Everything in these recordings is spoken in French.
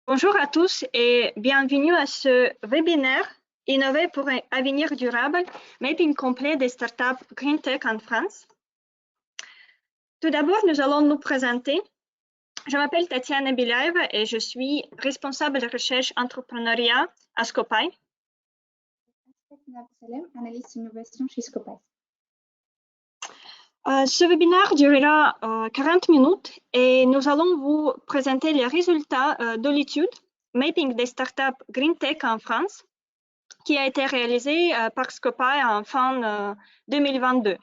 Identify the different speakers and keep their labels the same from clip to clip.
Speaker 1: Bonjour à tous et bienvenue à ce webinaire Innover pour un avenir durable, mapping complet des startups Green Tech en France. Tout d'abord, nous allons nous présenter. Je m'appelle Tatiana Bilaeva et je suis responsable de recherche entrepreneuriat à Skopje.
Speaker 2: Analyste innovation chez Skopje.
Speaker 1: Ce webinaire durera 40 minutes et nous allons vous présenter les résultats de l'étude Mapping des startups Green Tech en France qui a été réalisée par Skopje en fin 2022.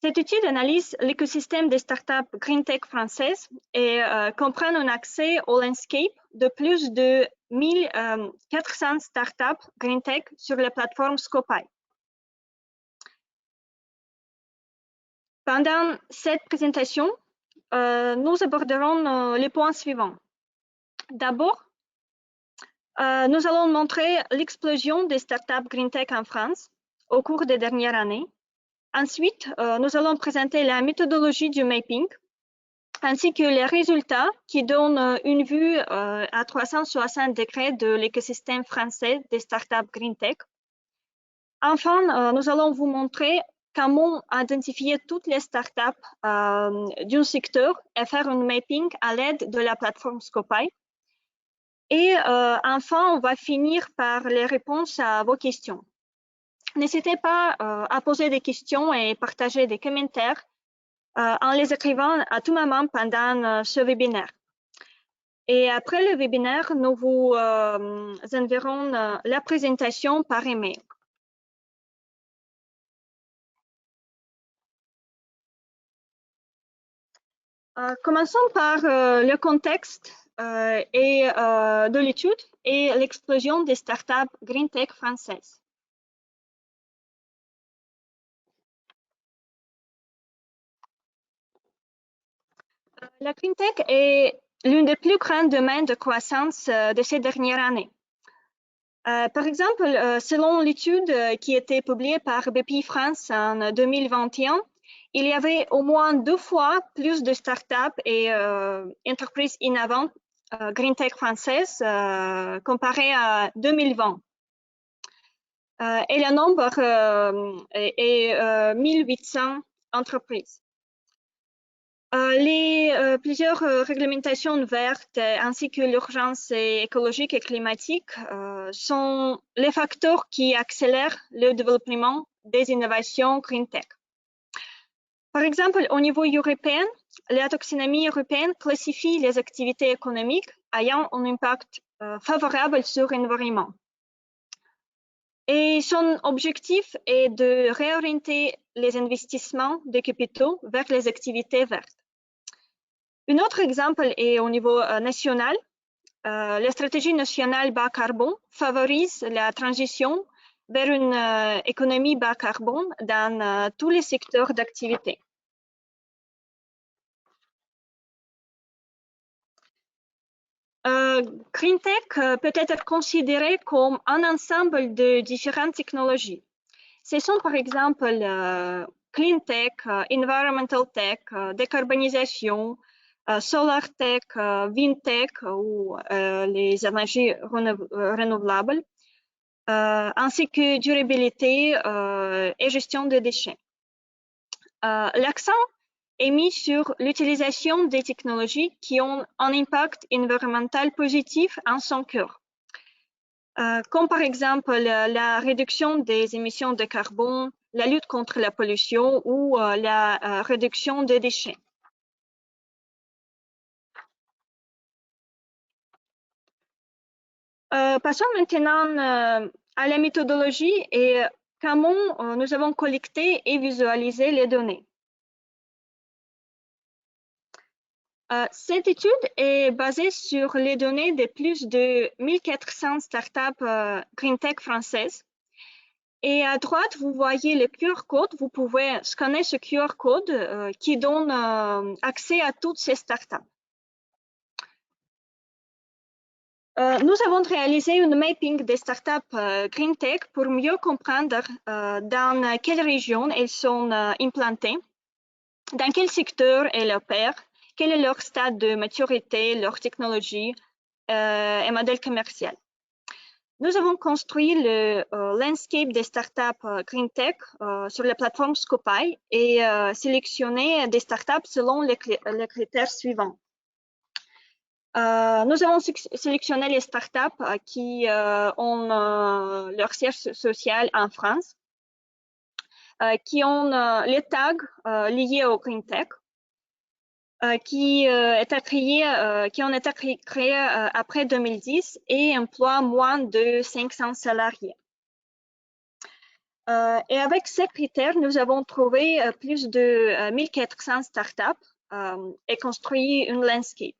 Speaker 1: Cette étude analyse l'écosystème des startups Green Tech françaises et comprend un accès au landscape de plus de 1400 startups Green Tech sur la plateforme Skopje. Pendant cette présentation, nous aborderons les points suivants. D'abord, nous allons montrer l'explosion des startups Green Tech en France au cours des dernières années. Ensuite, nous allons présenter la méthodologie du mapping, ainsi que les résultats qui donnent une vue à 360 degrés de l'écosystème français des startups Green Tech. Enfin, nous allons vous montrer comment identifier toutes les startups d'un secteur et faire un mapping à l'aide de la plateforme Skopje. Et enfin, on va finir par les réponses à vos questions. N'hésitez pas à poser des questions et partager des commentaires en les écrivant à tout moment pendant ce webinaire. Et après le webinaire, nous vous enverrons la présentation par email. Commençons par le contexte de l'étude et l'explosion des startups Green Tech françaises. La Green Tech est l'une des plus grands domaines de croissance de ces dernières années. Par exemple, selon l'étude qui a été publiée par Bpifrance en 2021, il y avait au moins 2 fois plus de startups et entreprises innovantes Green Tech françaises comparé à 2020. Et le nombre est 1800 entreprises. Plusieurs réglementations vertes ainsi que l'urgence écologique et climatique sont les facteurs qui accélèrent le développement des innovations Green Tech. Par exemple, au niveau européen, la taxonomie européenne classifie les activités économiques ayant un impact favorable sur l'environnement. Et son objectif est de réorienter les investissements de capitaux vers les activités vertes. Un autre exemple est au niveau national. La stratégie nationale bas carbone favorise la transition vers une économie bas carbone dans tous les secteurs d'activité. Green Tech peut être considéré comme un ensemble de différentes technologies. Ce sont par exemple Clean Tech, Environmental Tech, décarbonisation, Solar Tech, Wind Tech ou les énergies renouvelables, ainsi que durabilité et gestion des déchets. L'accent est mis sur l'utilisation des technologies qui ont un impact environnemental positif en son cœur, comme par exemple la réduction des émissions de carbone, la lutte contre la pollution ou la réduction des déchets. Passons maintenant à la méthodologie et comment nous avons collecté et visualisé les données. Cette étude est basée sur les données de plus de 1400 startups Green Tech françaises. Et à droite, vous voyez le QR code. Vous pouvez scanner ce QR code qui donne accès à toutes ces startups. Nous avons réalisé un mapping des startups Green Tech pour mieux comprendre dans quelle région elles sont implantées, dans quel secteur elles opèrent, quel est leur stade de maturité, leur technologie, et modèle commercial. Nous avons construit le landscape des startups Green Tech sur la plateforme Scopay et sélectionné des startups selon les critères suivants. Nous avons sélectionné les startups qui ont leur siège social en France, qui ont les tags liés au Green Tech, qui ont été créés après 2010 et emploient moins de 500 salariés. Et avec ces critères, nous avons trouvé plus de 1400 startups et construit une landscape.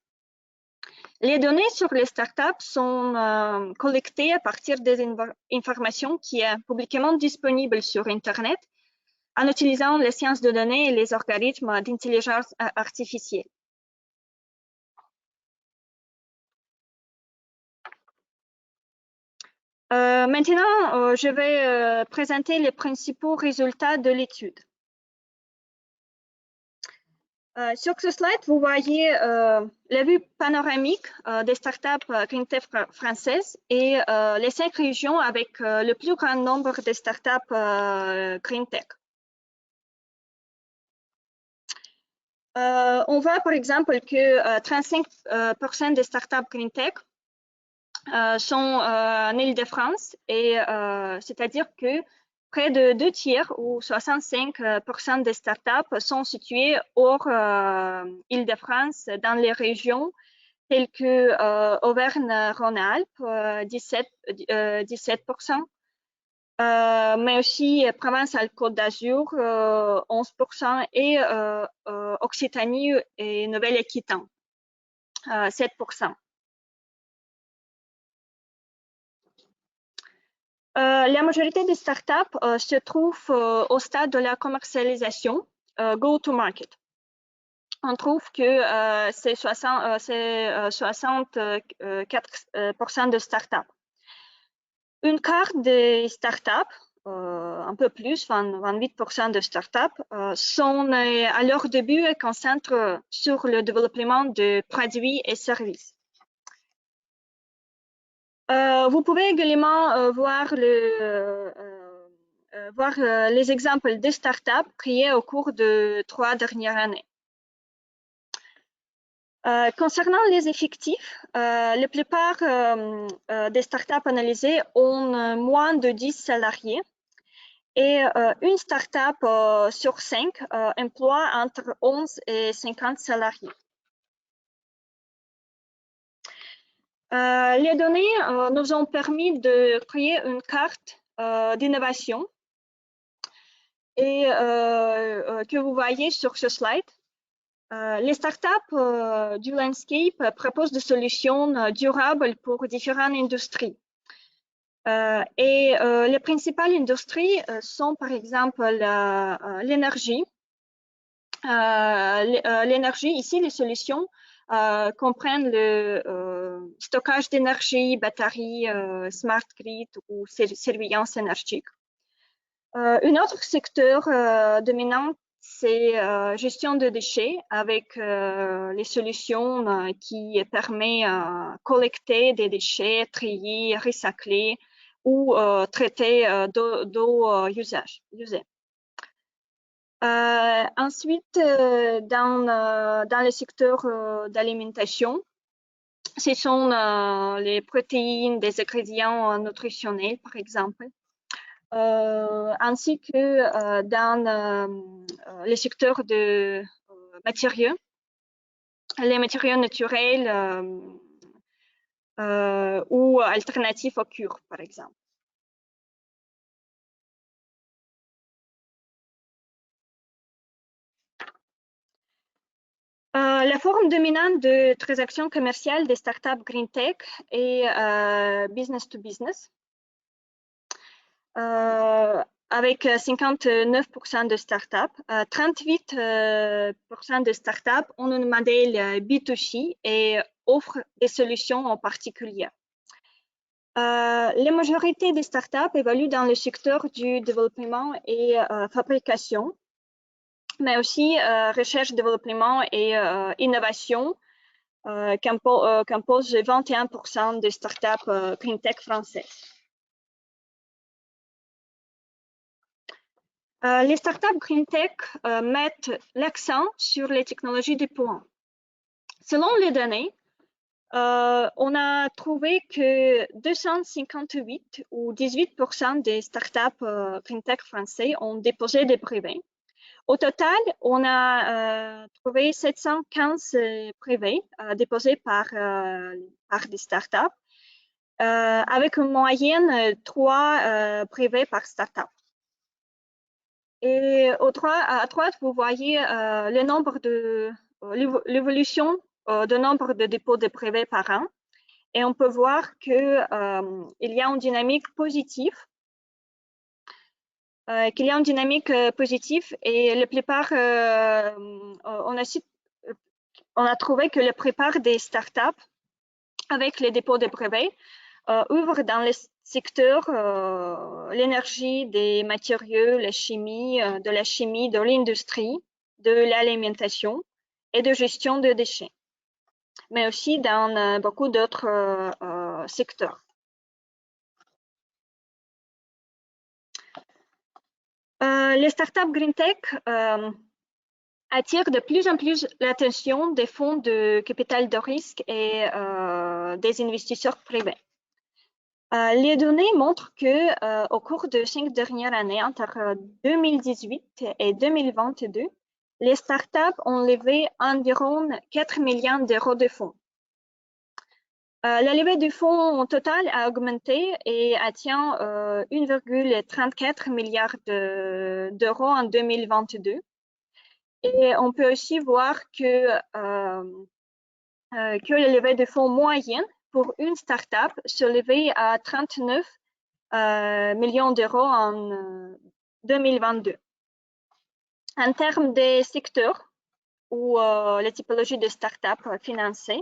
Speaker 1: Les données sur les startups sont collectées à partir des informations qui sont publiquement disponibles sur Internet en utilisant les sciences de données et les algorithmes d'intelligence artificielle. Maintenant, je vais présenter les principaux résultats de l'étude. Sur ce slide, vous voyez la vue panoramique des startups Green Tech françaises et les 5 régions avec le plus grand nombre de startups Green Tech. On voit par exemple que 35% des startups Green Tech sont en Île-de-France, et c'est-à-dire que près de 2 tiers ou 65% des startups sont situées hors Île-de-France dans les régions telles que Auvergne-Rhône-Alpes, 17%, mais aussi Provence-Alpes-Côte d'Azur, 11%, et Occitanie et Nouvelle-Aquitaine, 7%. La majorité des startups se trouvent au stade de la commercialisation, go-to-market. On trouve que c'est 64% de startups. Une quart des startups, un peu plus, 28% de startups, sont à leur début et concentrent sur le développement de produits et services. Vous pouvez également voir les exemples de startups créées au cours de 3 dernières années. Concernant les effectifs, la plupart des startups analysées ont moins de 10 salariés et une startup sur 5 emploie entre 11 et 50 salariés. Les données nous ont permis de créer une carte d'innovation et que vous voyez sur ce slide. Les startups du landscape proposent des solutions durables pour différentes industries. Et les principales industries sont par exemple l'énergie. L'énergie, ici, les solutions comprennent le stockage d'énergie, batterie, smart grid ou surveillance énergique. Un autre secteur dominant, c'est gestion de déchets avec les solutions qui permettent de collecter des déchets, trier, recycler ou traiter d'eau usée. Ensuite, dans le secteur d'alimentation, ce sont les protéines, des ingrédients nutritionnels, par exemple, ainsi que dans le secteur de matériaux, les matériaux naturels ou alternatifs aux cures, par exemple. La forme dominante de transaction commerciale des startups Green Tech est business to business, avec 59% de startups. 38% de startups ont un modèle B2C et offrent des solutions en particulier. La majorité des startups évoluent dans le secteur du développement et fabrication, mais aussi recherche, développement et innovation composent 21% des startups Green Tech françaises. Les startups Green Tech mettent l'accent sur les technologies du point. Selon les données, on a trouvé que 258 ou 18% des startups Green Tech français ont déposé des brevets. Au total, on a trouvé 715 brevets déposés par des startups, avec une moyenne 3 brevets par startup. Et à droite, vous voyez le nombre de l'évolution de nombre de dépôts de brevets par an. Et on peut voir qu'il y a une dynamique positive. Et la plupart, on a trouvé que la plupart des startups avec les dépôts de brevets ouvrent dans les secteurs l'énergie, des matériaux, la chimie, de l'industrie, de l'alimentation et de gestion de déchets, mais aussi dans beaucoup d'autres secteurs. Les startups Green Tech attirent de plus en plus l'attention des fonds de capital de risque et des investisseurs privés. Les données montrent que au cours de 5 dernières années, entre 2018 et 2022, les startups ont levé environ 4 milliards d'euros de fonds. La levée du fonds total a augmenté et atteint 1,34 milliard d'euros en 2022. Et on peut aussi voir que la levée de fonds moyenne pour une start-up se levait à 39 millions d'euros en 2022. En termes des secteurs ou les typologies de start-up financées,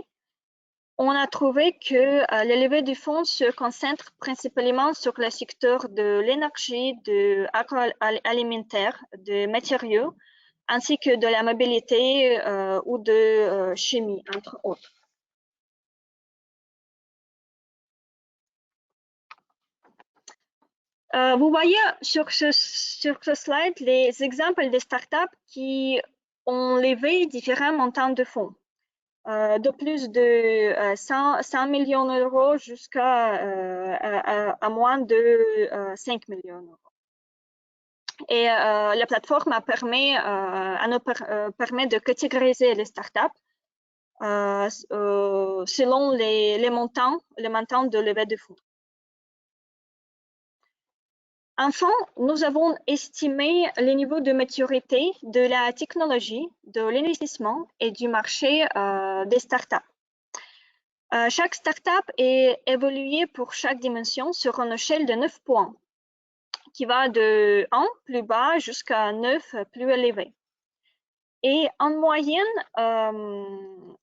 Speaker 1: on a trouvé que la levée du fonds se concentre principalement sur le secteur de l'énergie, de l'agroalimentaire, des matériaux, ainsi que de la mobilité ou de chimie, entre autres. Vous voyez sur ce slide les exemples de startups qui ont levé différents montants de fonds, de plus de 100 millions d'euros jusqu'à moins de 5 millions d'euros. Et la plateforme permet de catégoriser les startups selon les montants de levée de fonds. Enfin, nous avons estimé le niveau de maturité de la technologie, de l'investissement et du marché des startups. Chaque startup est évaluée pour chaque dimension sur une échelle de 9 points, qui va de 1 plus bas jusqu'à 9 plus élevé. Et en moyenne,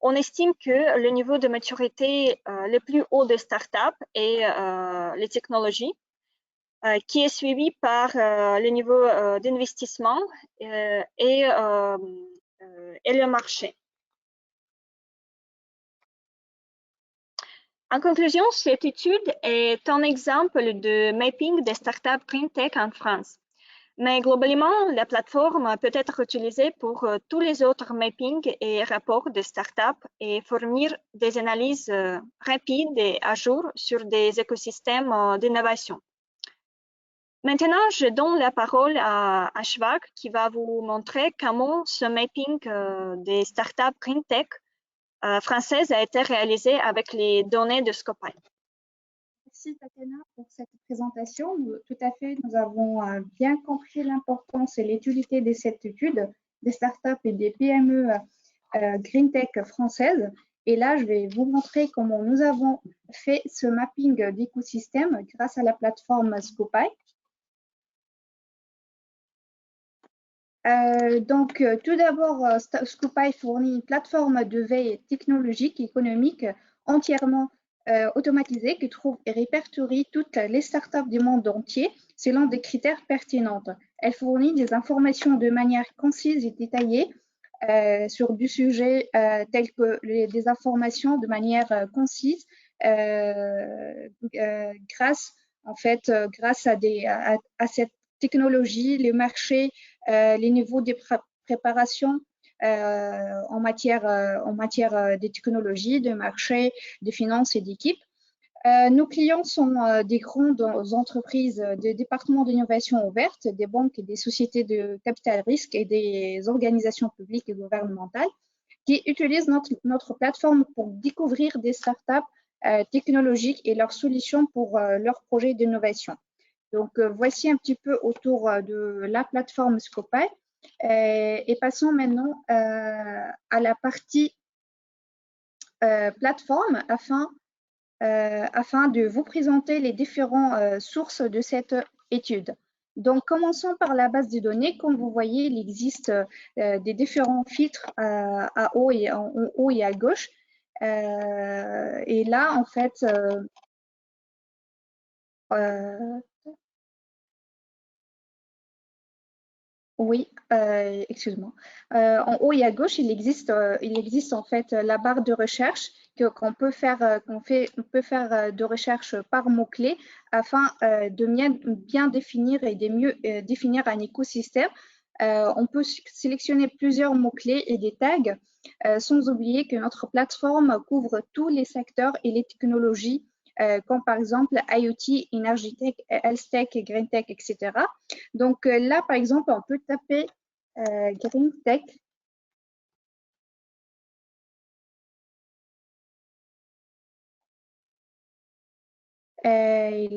Speaker 1: on estime que le niveau de maturité le plus haut des startups est les technologies, qui est suivi par le niveau d'investissement et le marché. En conclusion, cette étude est un exemple de mapping des startups Green Tech en France. Mais globalement, la plateforme peut être utilisée pour tous les autres mappings et rapports des startups et fournir des analyses rapides et à jour sur des écosystèmes d'innovation. Maintenant, je donne la parole à Ashfaq qui va vous montrer comment ce mapping des startups Green Tech françaises a été réalisé avec les données de Scopay.
Speaker 2: Merci Tatiana pour cette présentation. Tout à fait, nous avons bien compris l'importance et l'utilité de cette étude des startups et des PME Green Tech françaises. Et là, je vais vous montrer comment nous avons fait ce mapping d'écosystème grâce à la plateforme Scopay. Tout d'abord, Scopay fournit une plateforme de veille technologique et économique entièrement automatisée qui trouve et répertorie toutes les startups du monde entier selon des critères pertinents. Elle fournit des informations de manière concise et détaillée sur du sujet tel que des informations de manière concise grâce à cette technologie, les marchés, les niveaux de préparation en matière des technologies, de marché, des finances et d'équipes. Nos clients sont des grandes entreprises, des départements d'innovation ouverte, des banques et des sociétés de capital risque et des organisations publiques et gouvernementales qui utilisent notre plateforme pour découvrir des startups technologiques et leurs solutions pour leurs projets d'innovation. Donc, voici un petit peu autour de la plateforme Scopal. Et passons maintenant à la partie plateforme afin de vous présenter les différentes sources de cette étude. Donc, commençons par la base de données. Comme vous voyez, il existe des différents filtres en haut et à gauche. Et là, en fait, oui, excuse-moi. En haut et à gauche, il existe en fait la barre de recherche qu'on peut faire, on peut faire de recherche par mots-clés afin de bien définir et de mieux définir un écosystème. On peut sélectionner plusieurs mots-clés et des tags, sans oublier que notre plateforme couvre tous les secteurs et les technologies, comme par exemple IoT, Energy Tech, Health Tech, Green Tech, etc. Donc là, par exemple, on peut taper Green Tech. Et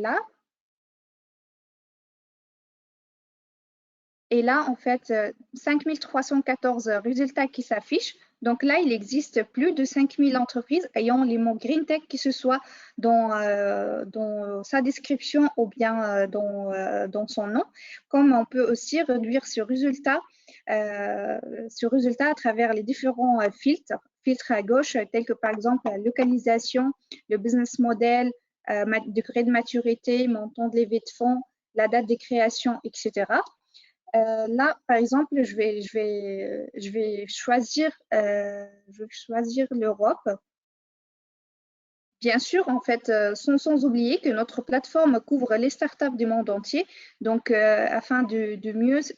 Speaker 2: là, en fait, 5314 résultats qui s'affichent. Donc là, il existe plus de 5000 entreprises ayant les mots Green Tech, que ce soit dans sa description ou bien dans son nom. Comme on peut aussi réduire ce résultat à travers les différents filtres à gauche, tels que par exemple la localisation, le business model, degré de maturité, montant de levée de fonds, la date de création, etc. Là, par exemple, je vais choisir l'Europe. Bien sûr, en fait, sans oublier que notre plateforme couvre les startups du monde entier. Donc, afin de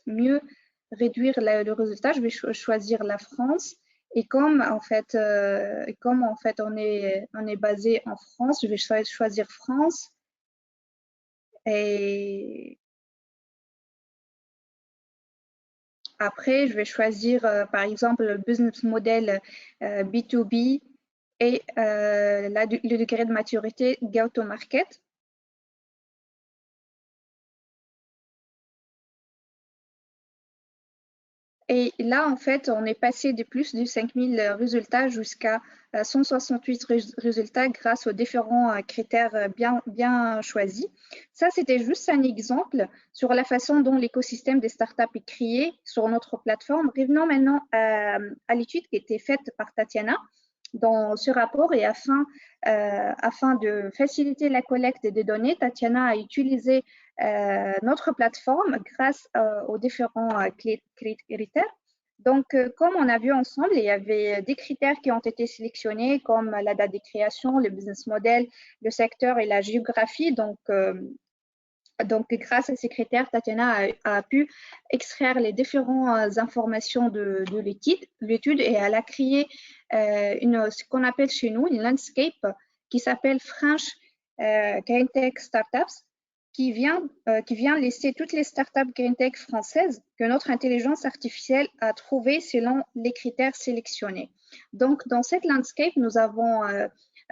Speaker 2: mieux réduire le résultat, je vais choisir la France. Et comme en fait, on est basé en France, je vais choisir France. Et après, je vais choisir, par exemple, le business model B2B et le degré de maturité go-to-market. Et là, en fait, on est passé de plus de 5000 résultats jusqu'à 168 résultats grâce aux différents critères bien choisis. Ça, c'était juste un exemple sur la façon dont l'écosystème des startups est créé sur notre plateforme. Revenons maintenant à l'étude qui a été faite par Tatiana dans ce rapport et afin de faciliter la collecte des données, Tatiana a utilisé notre plateforme grâce aux différents critères. Donc, comme on a vu ensemble, il y avait des critères qui ont été sélectionnés comme la date de création, le business model, le secteur et la géographie. Donc, grâce à ces critères, Tatiana a pu extraire les différentes informations de l'étude et elle a créé ce qu'on appelle chez nous une landscape qui s'appelle French Green Tech Startups, qui vient lister toutes les startups Green Tech françaises que notre intelligence artificielle a trouvées selon les critères sélectionnés. Donc, dans cette landscape, nous avons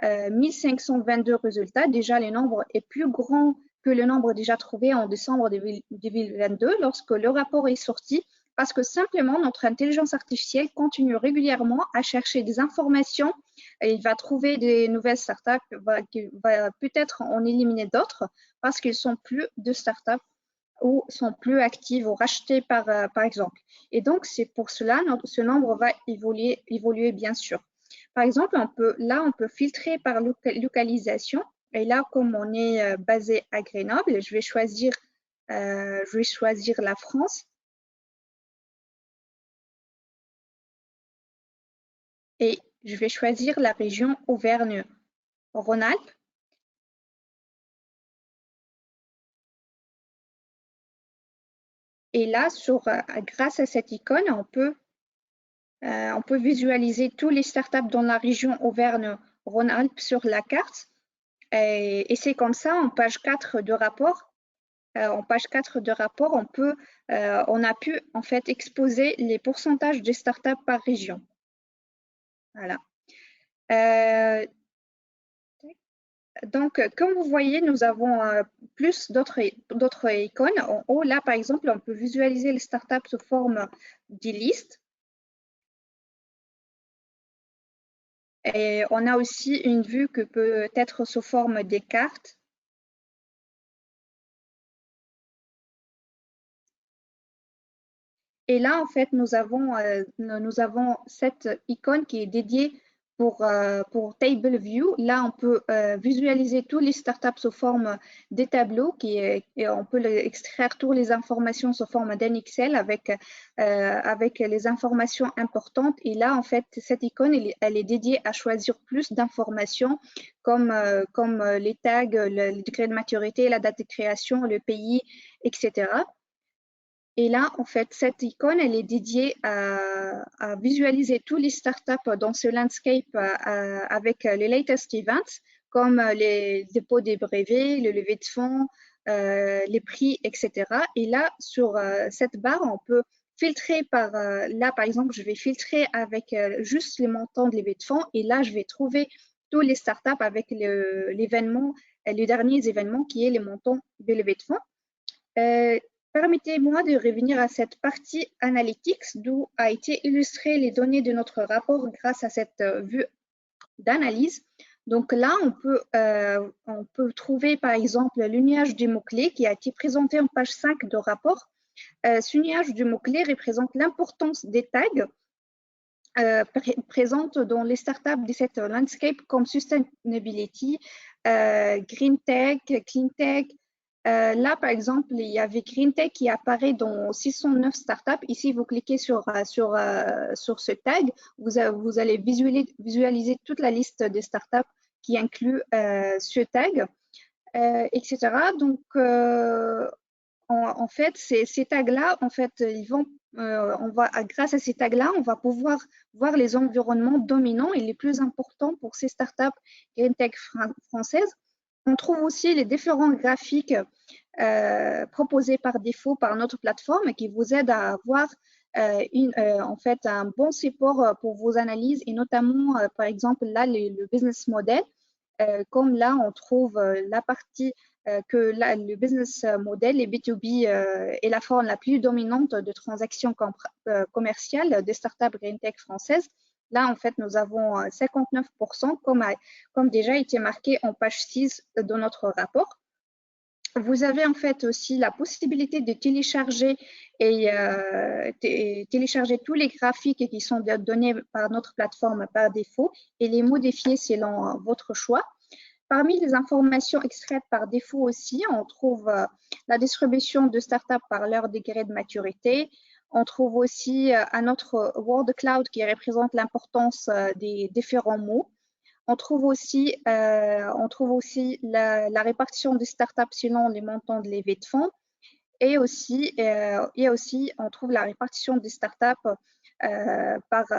Speaker 2: 1522 résultats. Déjà, le nombre est plus grand que le nombre déjà trouvé en décembre 2022 lorsque le rapport est sorti, parce que simplement notre intelligence artificielle continue régulièrement à chercher des informations et il va trouver des nouvelles startups, va peut-être en éliminer d'autres parce qu'ils sont plus de startups ou sont plus actives ou rachetées par exemple. Et donc, c'est pour cela ce nombre va évoluer bien sûr. Par exemple, on peut filtrer par localisation. Et là, comme on est basé à Grenoble, je vais choisir la France. et je vais choisir la région Auvergne-Rhône-Alpes. Et là, grâce à cette icône, on peut visualiser tous les startups dans la région Auvergne-Rhône-Alpes sur la carte. Et c'est comme ça, en page 4 de rapport, on a pu en fait exposer les pourcentages des startups par région. Voilà. Donc, comme vous voyez, nous avons plus d'autres icônes. En haut, là, par exemple, on peut visualiser les startups sous forme de listes. Et on a aussi une vue que peut être sous forme des cartes. Et là, en fait, nous avons cette icône qui est dédiée pour Table View. Là, on peut visualiser tous les startups sous forme des tableaux et on peut extraire toutes les informations sous forme d'un Excel avec les informations importantes. Et là, en fait, cette icône, elle est dédiée à choisir plus d'informations comme les tags, le degré de maturité, la date de création, le pays, etc. Et là, en fait, cette icône, elle est dédiée à visualiser tous les startups dans ce landscape avec les latest events, comme les dépôts des brevets, le levée de fonds, les prix, etc. Et là, sur cette barre, on peut filtrer là, par exemple, je vais filtrer avec juste les montants de levée de fonds. Et là, je vais trouver tous les startups avec l'événement, les derniers événements qui est les montants de levée de fonds. Permettez-moi de revenir à cette partie Analytics d'où a été illustré les données de notre rapport grâce à cette vue d'analyse. Donc là, on peut trouver par exemple le nuage du mot-clé qui a été présenté en page 5 de rapport. Ce nuage du mot-clé représente l'importance des tags présentes dans les startups de cette landscape comme Sustainability, Green Tech, Clean Tech. Là, par exemple, il y avait Green Tech qui apparaît dans 609 startups. Ici, vous cliquez sur ce tag, vous allez visualiser toute la liste des startups qui inclut ce tag, etc. Donc, en fait, ces tags-là, en fait, grâce à ces tags-là, on va pouvoir voir les environnements dominants et les plus importants pour ces startups Green Tech françaises. On trouve aussi les différents graphiques proposés par défaut par notre plateforme qui vous aident à avoir en fait un bon support pour vos analyses et notamment, par exemple, là, le business model. Comme là, on trouve la partie que le business model, les B2B, est la forme la plus dominante de transactions commerciales des startups Green Tech françaises. Là, en fait, nous avons 59%, comme déjà été marqué en page 6 de notre rapport. Vous avez en fait aussi la possibilité de télécharger télécharger tous les graphiques qui sont donnés par notre plateforme par défaut et les modifier selon votre choix. Parmi les informations extraites par défaut aussi, on trouve la distribution de startups par leur degré de maturité. On trouve aussi un autre word cloud qui représente l'importance des différents mots. On trouve aussi la répartition des startups selon les montants de levée de fonds. Et aussi, on trouve la répartition des startups par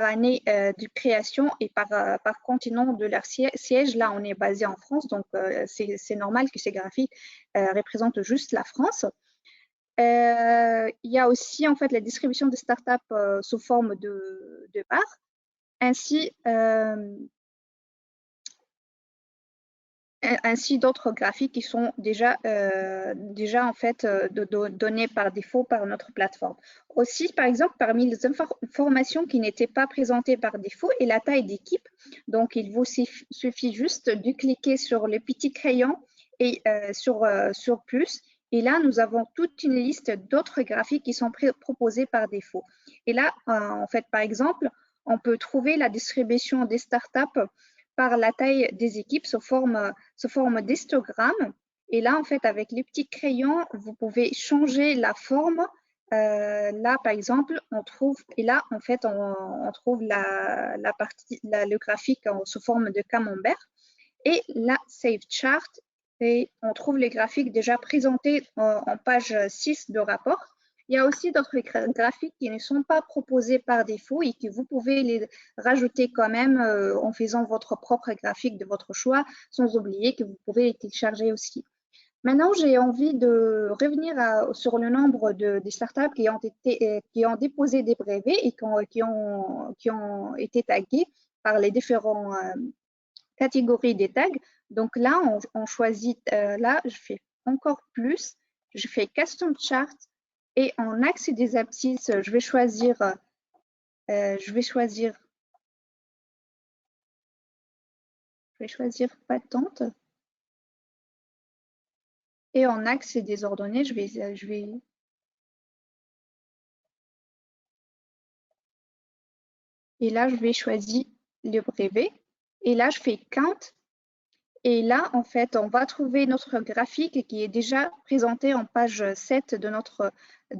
Speaker 2: année de création et par continent de leur siège. Là, on est basé en France, donc c'est normal que ces graphiques représentent juste la France. Il y a aussi en fait la distribution des startups sous forme de barres. Ainsi d'autres graphiques qui sont déjà en fait donnés par défaut par notre plateforme. Aussi, par exemple, parmi les informations qui n'étaient pas présentées par défaut est la taille d'équipe. Donc, il vous suffit juste de cliquer sur le petit crayon et sur plus. Et là, nous avons toute une liste d'autres graphiques qui sont proposés par défaut. Et là, en fait, par exemple, on peut trouver la distribution des startups par la taille des équipes sous forme d'histogramme. Et là, en fait, avec les petits crayons, vous pouvez changer la forme là, par exemple, on trouve, et là, en fait, on trouve la partie, le graphique sous forme de camembert. Et là, Save Chart, et on trouve les graphiques déjà présentés en page 6 de rapport. Il y a aussi d'autres graphiques qui ne sont pas proposés par défaut et que vous pouvez les rajouter quand même en faisant votre propre graphique de votre choix, sans oublier que vous pouvez les télécharger aussi. Maintenant, j'ai envie de revenir sur le nombre des startups qui ont déposé des brevets et qui ont été tagués par les différents catégories des tags. Donc là, on choisit, là, je fais encore plus, je fais Custom Chart et en axe des abscisses, je vais choisir patente. Et en axe et des ordonnées, et là, je vais choisir le brevet. Et là, je fais count. Et là, en fait, on va trouver notre graphique qui est déjà présenté en page 7 de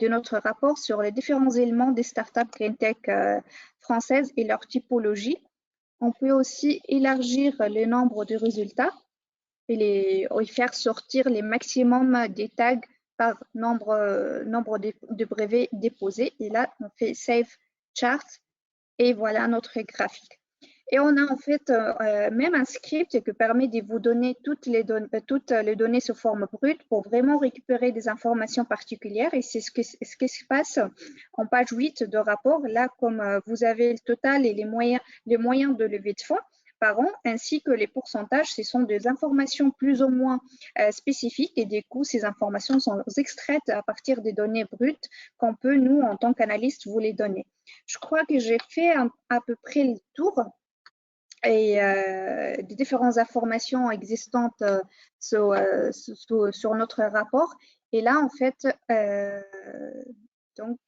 Speaker 2: notre rapport sur les différents éléments des startups Green Tech françaises et leur typologie. On peut aussi élargir le nombre de résultats et faire sortir les maximums des tags par nombre de brevets déposés. Et là, on fait Save Chart et voilà notre graphique. Et on a en fait même un script qui permet de vous donner toutes les données sous forme brute pour vraiment récupérer des informations particulières. Et c'est ce qui se passe en page 8 de rapport. Là, comme vous avez le total et les moyens de levée de fonds par an, ainsi que les pourcentages, ce sont des informations plus ou moins spécifiques et du coup, ces informations sont extraites à partir des données brutes qu'on peut, nous, en tant qu'analystes, vous les donner. Je crois que j'ai fait à peu près le tour et des différentes informations existantes sur notre rapport. Et là, en fait, donc,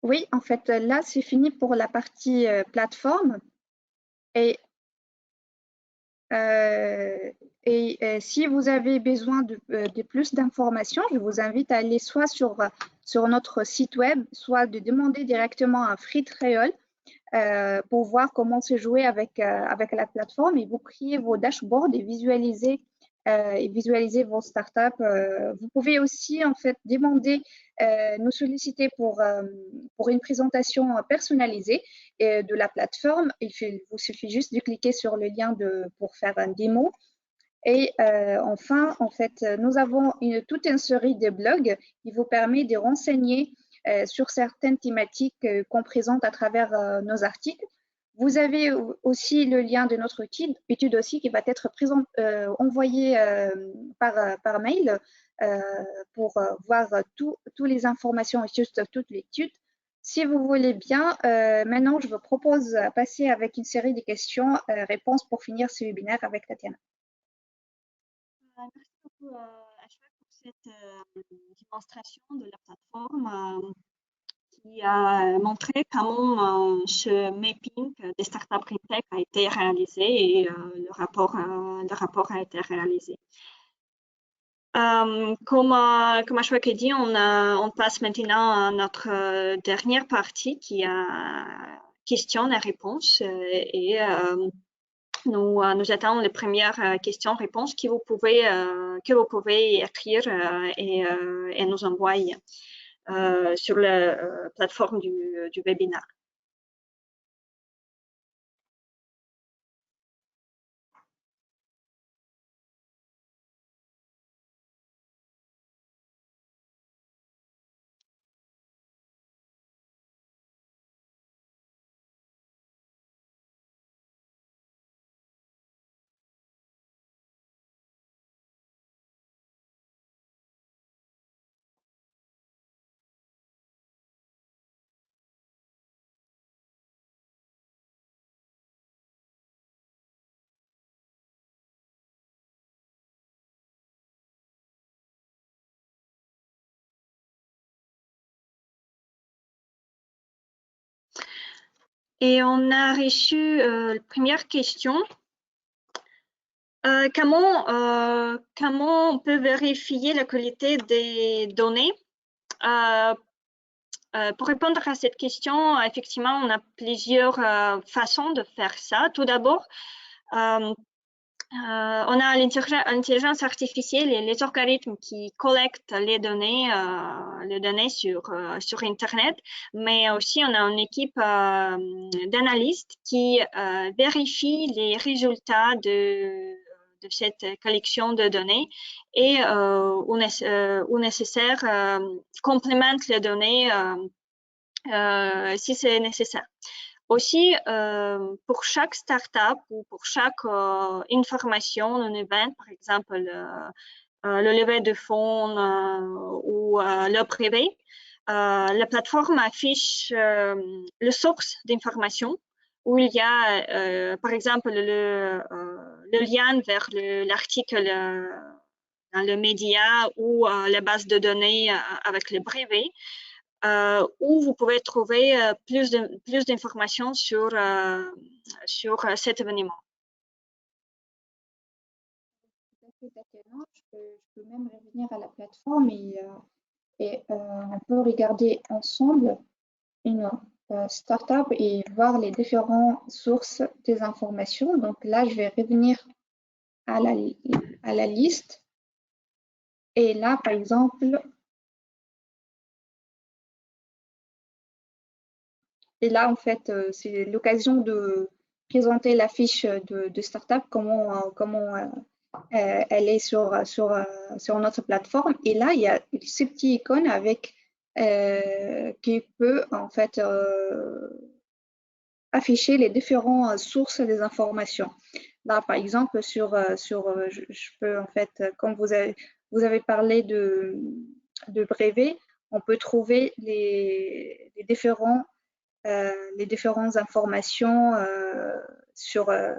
Speaker 2: oui, en fait, là, c'est fini pour la partie plateforme. Et si vous avez besoin de plus d'informations, je vous invite à aller soit sur notre site web, soit de demander directement un free trial pour voir comment se jouer avec la plateforme et vous créer vos dashboards et visualiser vos startups. Vous pouvez aussi en fait demander, nous solliciter pour une présentation personnalisée de la plateforme. Il vous suffit juste de cliquer sur le lien pour faire un démo. Et enfin, en fait, nous avons toute une série de blogs qui vous permet de renseigner sur certaines thématiques qu'on présente à travers nos articles. Vous avez aussi le lien de notre étude aussi qui va être envoyé par mail pour voir toutes les informations et juste toute l'étude. Si vous voulez bien, maintenant, je vous propose de passer avec une série de questions-réponses pour finir ce webinaire avec Tatiana.
Speaker 1: Merci beaucoup, Ashwa, pour cette démonstration de la plateforme qui a montré comment ce mapping des startups Green Tech a été réalisé et le rapport a été réalisé. Comme Ashwa a dit, on passe maintenant à notre dernière partie qui a questions et réponses. Et nous attendons les premières questions-réponses que vous pouvez écrire et nous envoyer sur la plateforme du webinaire. Et on a reçu la première question. Comment on peut vérifier la qualité des données? Pour répondre à cette question, effectivement, on a plusieurs façons de faire ça. Tout d'abord, on a l'intelligence artificielle et les algorithmes qui collectent les données sur Internet, mais aussi on a une équipe d'analystes qui vérifie les résultats de cette collection de données et où nécessaire complémente les données si c'est nécessaire. Aussi, pour chaque startup ou pour chaque information, un événement, par exemple le levée de fonds ou le privé, la plateforme affiche le source d'information où il y a, par exemple, le lien vers l'article dans le média ou la base de données avec le privé. Où vous pouvez trouver plus d'informations sur cet événement.
Speaker 2: Je peux même revenir à la plateforme et on peut regarder ensemble une startup et voir les différentes sources des informations. Donc là, je vais revenir à la liste. Et là, par exemple, et là, en fait, c'est l'occasion de présenter la fiche de startup, comment elle est sur notre plateforme. Et là, il y a ce petit icône avec qui peut en fait afficher les différentes sources des informations. Là, par exemple, je peux en fait, comme vous avez parlé de brevets, on peut trouver les différentes informations sur la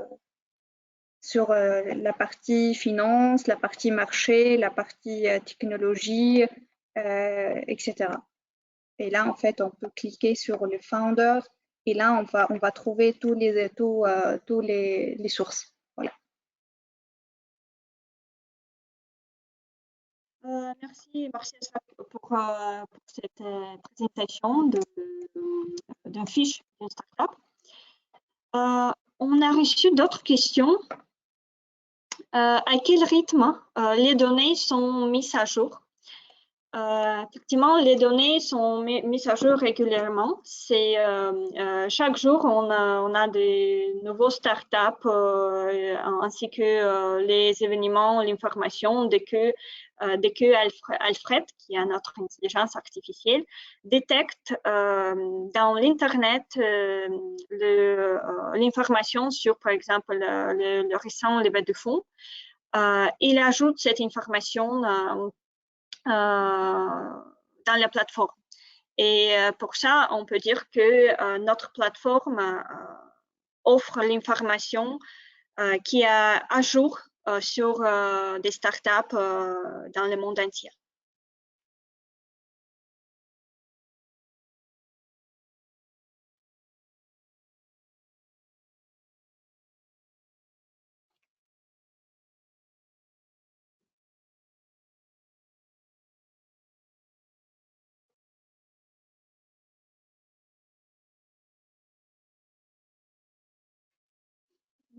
Speaker 2: partie finance, la partie marché, la partie technologie, etc. Et là, en fait, on peut cliquer sur le founder et là, on va trouver tous les sources. Voilà.
Speaker 1: Merci pour cette présentation d'une fiche de startup. On a reçu d'autres questions. À quel rythme les données sont mises à jour? Effectivement, les données sont mises à jour régulièrement. Chaque jour, on a des nouveaux startups ainsi que les événements, l'information dès que Alfred, qui est notre intelligence artificielle, détecte dans l'Internet l'information sur, par exemple, le récent levée de fonds. Il ajoute cette information dans la plateforme. Et pour ça, on peut dire que notre plateforme offre l'information qui est à jour sur des startups dans le monde entier.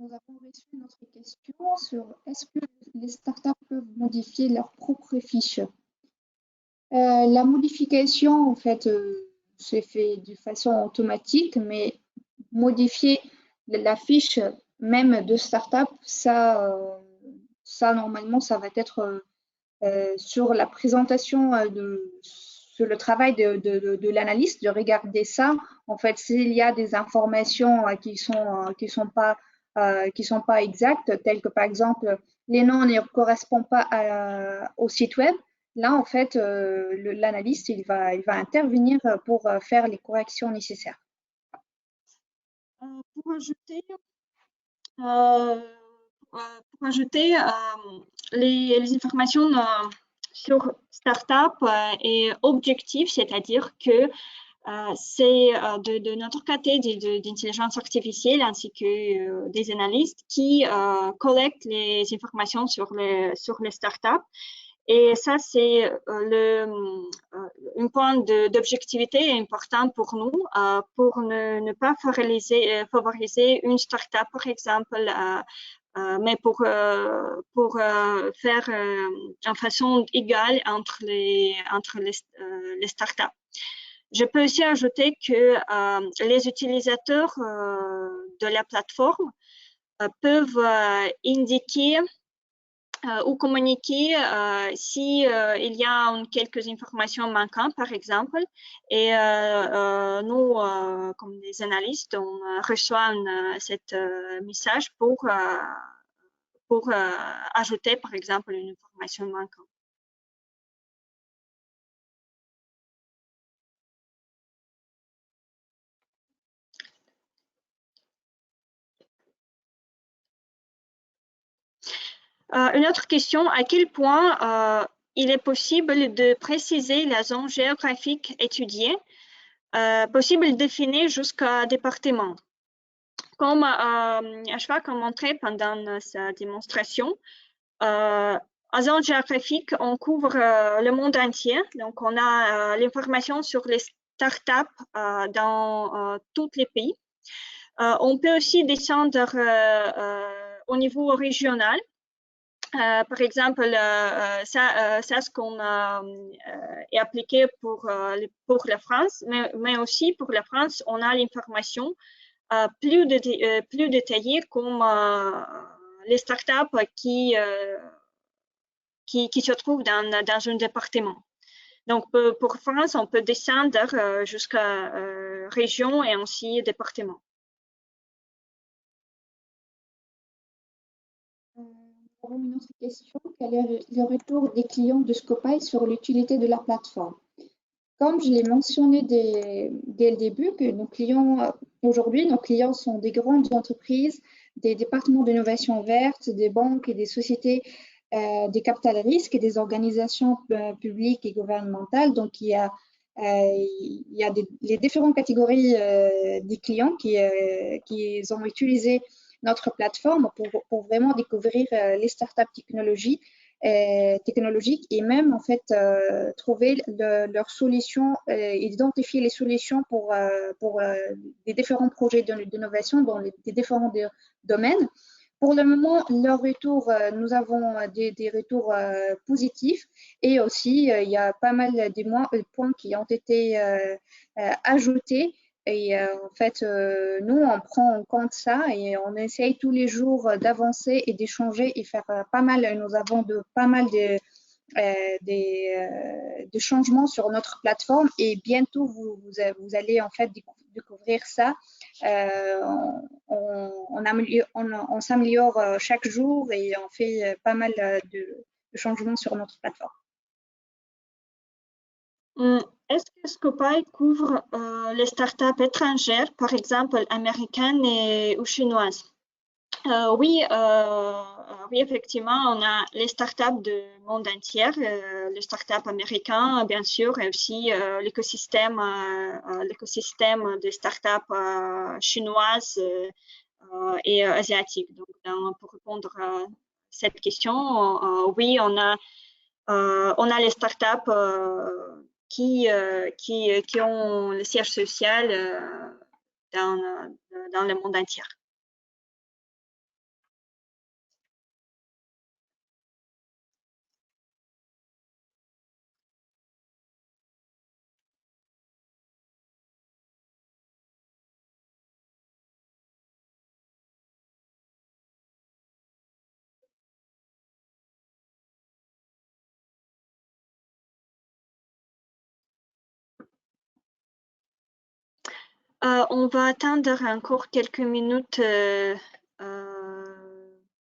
Speaker 2: Nous avons reçu une autre question sur est-ce que les startups peuvent modifier leurs propres fiches? La modification, en fait, se fait de façon automatique, mais modifier la fiche même de startup, ça normalement, ça va être sur la présentation sur le travail de l'analyste, de regarder ça. En fait, s'il y a des informations qui sont pas exactes, telles que par exemple les noms ne correspondent pas au site web. Là, en fait, l'analyste il va intervenir pour faire les corrections nécessaires.
Speaker 1: Pour ajouter les informations sur startup et objectifs, c'est-à-dire que C'est de notre côté d'intelligence artificielle ainsi que des analystes qui collectent les informations sur les startups. Et ça, c'est un point d'objectivité important pour nous, pour ne pas favoriser une startup, par exemple, mais pour faire en façon égale entre les startups. Je peux aussi ajouter que les utilisateurs de la plateforme peuvent indiquer ou communiquer si il y a quelques informations manquantes, par exemple. Et nous, comme des analystes, on reçoit cet message pour ajouter, par exemple, une information manquante. Une autre question, à quel point il est possible de préciser la zone géographique étudiée, possible de définir jusqu'à département? Comme Ashfaq a montré pendant sa démonstration, en zone géographique, on couvre le monde entier. Donc, on a l'information sur les startups dans tous les pays. On peut aussi descendre au niveau régional. Par exemple, ça ce qu'on est appliqué pour la France, mais aussi pour la France, on a l'information plus détaillée comme les startups qui se trouvent dans un département. Donc, pour France, on peut descendre jusqu'à région et aussi département.
Speaker 2: Nous avons une autre question. Quel est le retour des clients de Scopeye sur l'utilité de la plateforme? Comme je l'ai mentionné dès le début, que nos clients, aujourd'hui, nos clients sont des grandes entreprises, des départements d'innovation verte, des banques et des sociétés des capital risques et des organisations publiques et gouvernementales. Donc, il y a les différentes catégories des clients qui ont utilisé notre plateforme pour vraiment découvrir les startups technologiques et même en fait trouver leurs solutions et identifier les solutions pour les différents projets d'innovation dans les différents domaines. Pour le moment, leur retour, nous avons des retours positifs et aussi il y a pas mal de points qui ont été ajoutés. Et en fait, nous, on prend en compte ça et on essaye tous les jours d'avancer et d'échanger et faire pas mal. Nous avons pas mal de changements sur notre plateforme et bientôt, vous allez en fait découvrir ça. On s'améliore chaque jour et on fait pas mal de changements sur notre plateforme.
Speaker 1: Est-ce que Scopeye couvre les startups étrangères, par exemple américaines ou chinoises? Oui, effectivement, on a les startups du monde entier, les startups américains, bien sûr, et aussi l'écosystème des startups chinoises et asiatiques. Donc, pour répondre à cette question, oui, on a les startups qui ont le siège social dans le monde entier. On va attendre encore quelques minutes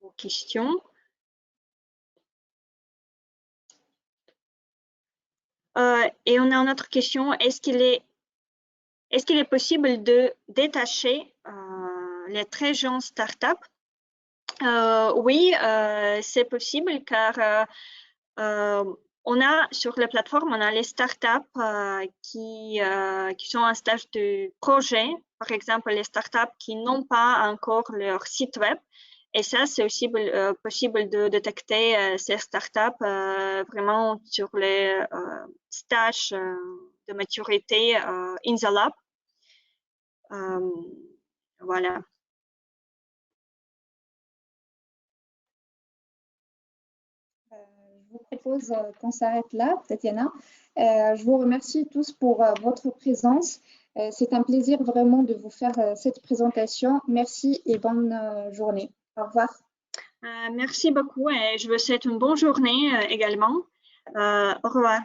Speaker 1: aux questions. Et on a une autre question. Est-ce qu'il est possible de détacher les très jeunes startups? Oui, c'est possible car On a sur la plateforme, on a les startups qui sont en stage de projet, par exemple les startups qui n'ont pas encore leur site web. Et ça, c'est aussi possible de détecter ces startups vraiment sur les stages de maturité in the lab. Voilà.
Speaker 2: Je vous propose qu'on s'arrête là, Tatiana. Je vous remercie tous pour votre présence. C'est un plaisir vraiment de vous faire cette présentation. Merci et bonne journée. Au revoir.
Speaker 1: Merci beaucoup et je vous souhaite une bonne journée également. Au revoir.